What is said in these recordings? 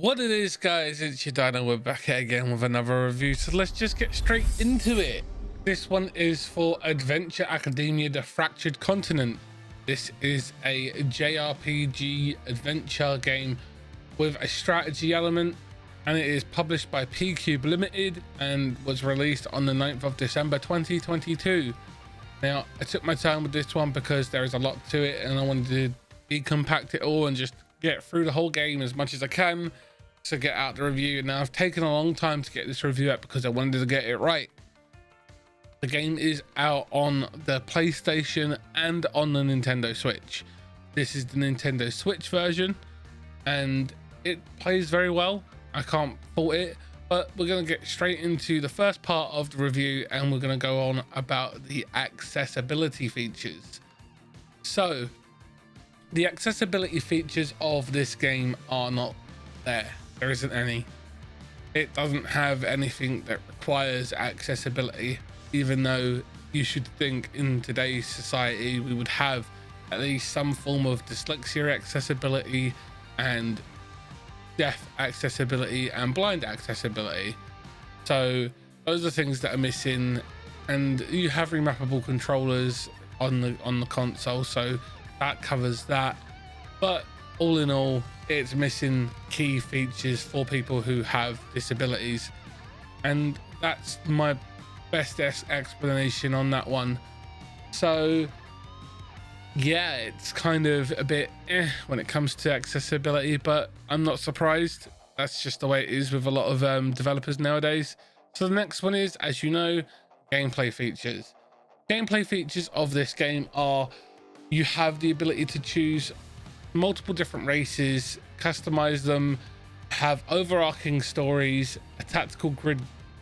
What it is, guys, it's your Dino. We're back here again with another review, so let's just get straight into it. This one is for Adventure Academia: The Fractured Continent. This is a JRPG adventure game with a strategy element, and it is published by P-Cube Limited and was released on the 9th of December 2022. Now, I took my time with this one because there is a lot to it and I wanted to decompact it all and just get through the whole game as much as I can to get out the review. Now, I've taken a long time to get this review out because I wanted to get it right. The game is out on the PlayStation and on the Nintendo Switch. This is the Nintendo Switch version and it plays very well. I can't fault it, but we're going to get straight into the first part of the review and we're going to go on about the accessibility features. So the accessibility features of this game are not there. There isn't any. It doesn't have anything that requires accessibility, even though you should think in today's society we would have at least some form of dyslexia accessibility and deaf accessibility and blind accessibility. So those are things that are missing, and you have remappable controllers on the console, so that covers that. But all in all, it's missing key features for people who have disabilities, and that's my best explanation on that one. So yeah, it's kind of a bit when it comes to accessibility, but I'm not surprised. That's just the way it is with a lot of developers nowadays. So the next one is, as you know, gameplay features. Gameplay features of this game are you have the ability to choose multiple different races, customize them, have overarching stories, a tactical grid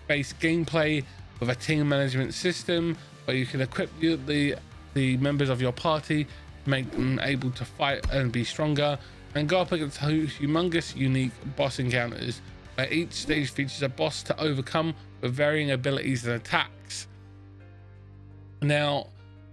based gameplay with a team management system where you can equip the members of your party, make them able to fight and be stronger, and go up against humongous unique boss encounters where each stage features a boss to overcome with varying abilities and attacks. Now,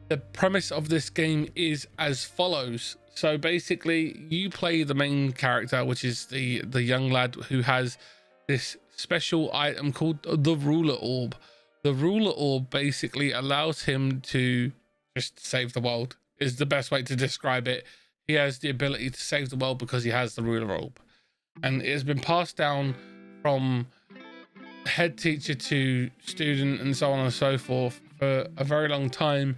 the premise of this game is as follows. So basically you play the main character, which is the young lad who has this special item called the ruler orb. The ruler orb basically allows him to just save the world, is the best way to describe it. He has the ability to save the world because he has the ruler orb, and it has been passed down from head teacher to student and so on and so forth for a very long time.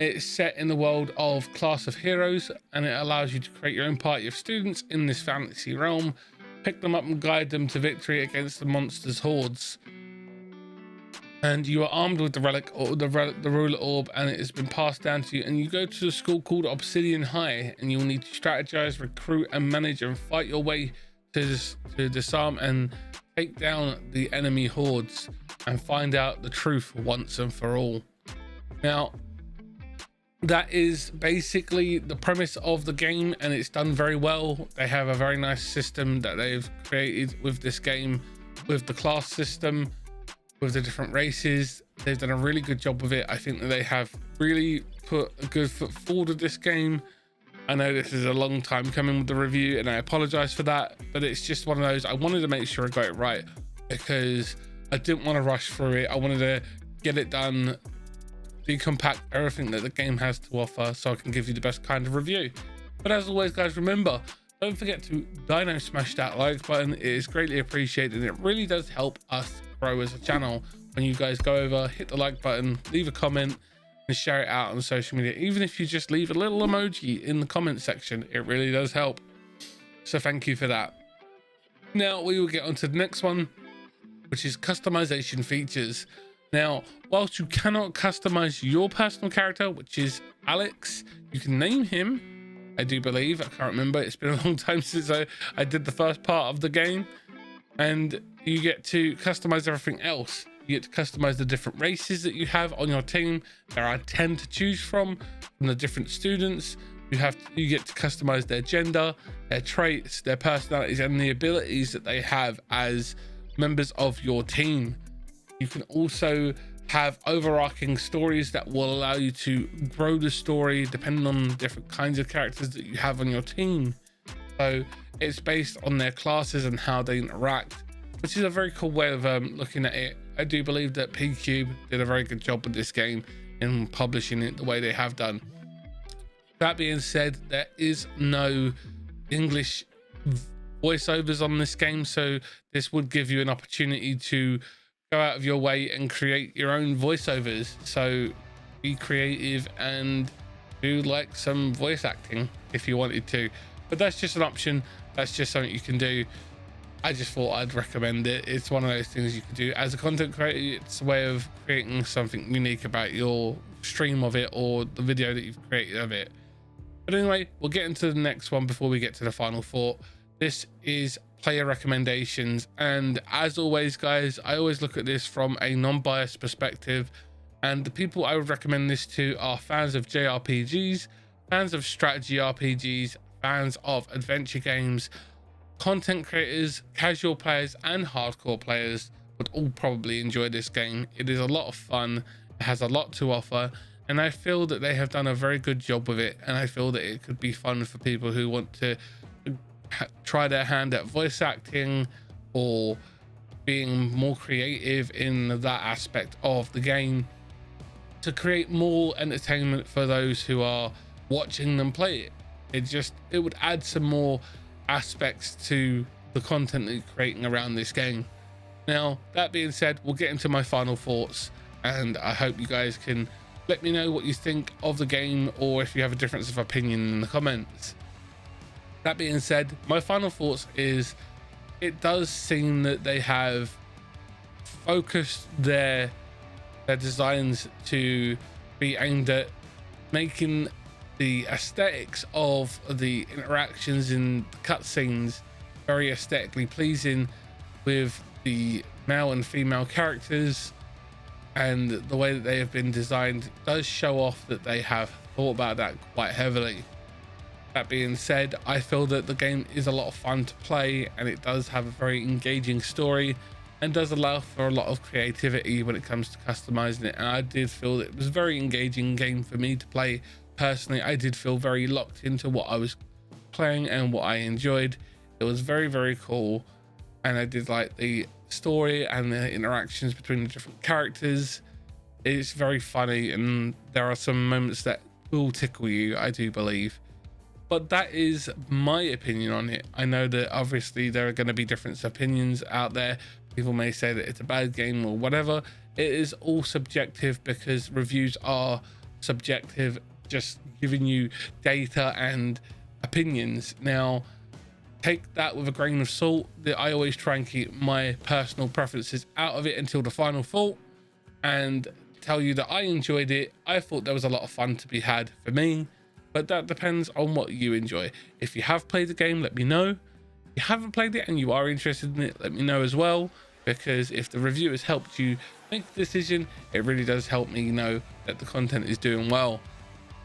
It's set in the world of Class of Heroes, and it allows you to create your own party of students in this fantasy realm, pick them up and guide them to victory against the monsters' hordes. And you are armed with the relic or the ruler orb, and it has been passed down to you, and you go to a school called Obsidian High, and you'll need to strategize, recruit and manage and fight your way to disarm and take down the enemy hordes and find out the truth once and for all. Now, that is basically the premise of the game, and it's done very well. They have a very nice system that they've created with this game, with the class system, with the different races. They've done a really good job with it. I think that they have really put a good foot forward with this game. I know this is a long time coming with the review, and I apologize for that, but it's just one of those, I wanted to make sure I got it right because I didn't want to rush through it. I wanted to get it done, decompact everything that the game has to offer so I can give you the best kind of review. But as always, guys, remember, don't forget to Dino smash that like button. It is greatly appreciated, and it really does help us grow as a channel when you guys go over, hit the like button, leave a comment and share it out on social media. Even if you just leave a little emoji in the comment section, it really does help. So thank you for that. Now we will get on to the next one, which is customization features. Now, whilst you cannot customize your personal character, which is Alex, you can name him, I do believe. I can't remember. It's been a long time since I did the first part of the game. And you get to customize everything else. You get to customize the different races that you have on your team. There are 10 to choose from the different students. You get to customize their gender, their traits, their personalities, and the abilities that they have as members of your team. You can also have overarching stories that will allow you to grow the story depending on the different kinds of characters that you have on your team. So it's based on their classes and how they interact, which is a very cool way of looking at it. I do believe that P-Cube did a very good job with this game in publishing it the way they have done. That being said, there is no English voiceovers on this game, so this would give you an opportunity to go out of your way and create your own voiceovers. So be creative and do like some voice acting if you wanted to, but that's just an option. That's just something you can do. I just thought I'd recommend it. It's one of those things you can do as a content creator. It's a way of creating something unique about your stream of it or the video that you've created of it. But anyway, we'll get into the next one before we get to the final thought. This is player recommendations, and as always guys, I always look at this from a non-biased perspective, and the people I would recommend this to are fans of JRPGs, fans of strategy RPGs, fans of adventure games, content creators, casual players and hardcore players would all probably enjoy this game. It is a lot of fun, it has a lot to offer, and I feel that they have done a very good job with it, and I feel that it could be fun for people who want to try their hand at voice acting or being more creative in that aspect of the game, to create more entertainment for those who are watching them play it. It would add some more aspects to the content that you're creating around this game. Now, that being said, we'll get into my final thoughts, and I hope you guys can let me know what you think of the game, or if you have a difference of opinion in the comments. That being said, my final thoughts is, it does seem that they have focused their designs to be aimed at making the aesthetics of the interactions in cutscenes very aesthetically pleasing, with the male and female characters, and the way that they have been designed does show off that they have thought about that quite heavily. That being said, I feel that the game is a lot of fun to play, and it does have a very engaging story and does allow for a lot of creativity when it comes to customizing it. And I did feel that it was a very engaging game for me to play personally. I did feel very locked into what I was playing and what I enjoyed. It was very, very cool, and I did like the story and the interactions between the different characters. It's very funny, and there are some moments that will tickle you, I do believe. But that is my opinion on it. I know that obviously there are going to be different opinions out there. People may say that it's a bad game or whatever. It is all subjective, because reviews are subjective, just giving you data and opinions. Now, take that with a grain of salt. That I always try and keep my personal preferences out of it until the final thought, and tell you that I enjoyed it. I thought there was a lot of fun to be had for me. But that depends on what you enjoy. If you have played the game, let me know. If you haven't played it and you are interested in it, let me know as well, because if the review has helped you make the decision, it really does help me know that the content is doing well.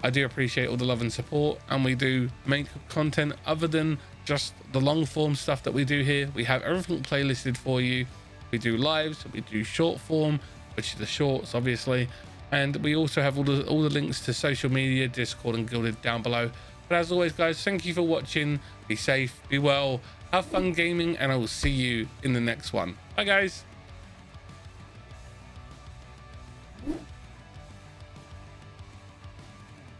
I do appreciate all the love and support, and we do make content other than just the long form stuff that we do here. We have everything playlisted for you. We do lives, we do short form, which is the shorts obviously, and we also have all the links to social media, Discord and Guilded down below. But as always guys, thank you for watching. Be safe, be well, have fun gaming, and I will see you in the next one. Bye guys.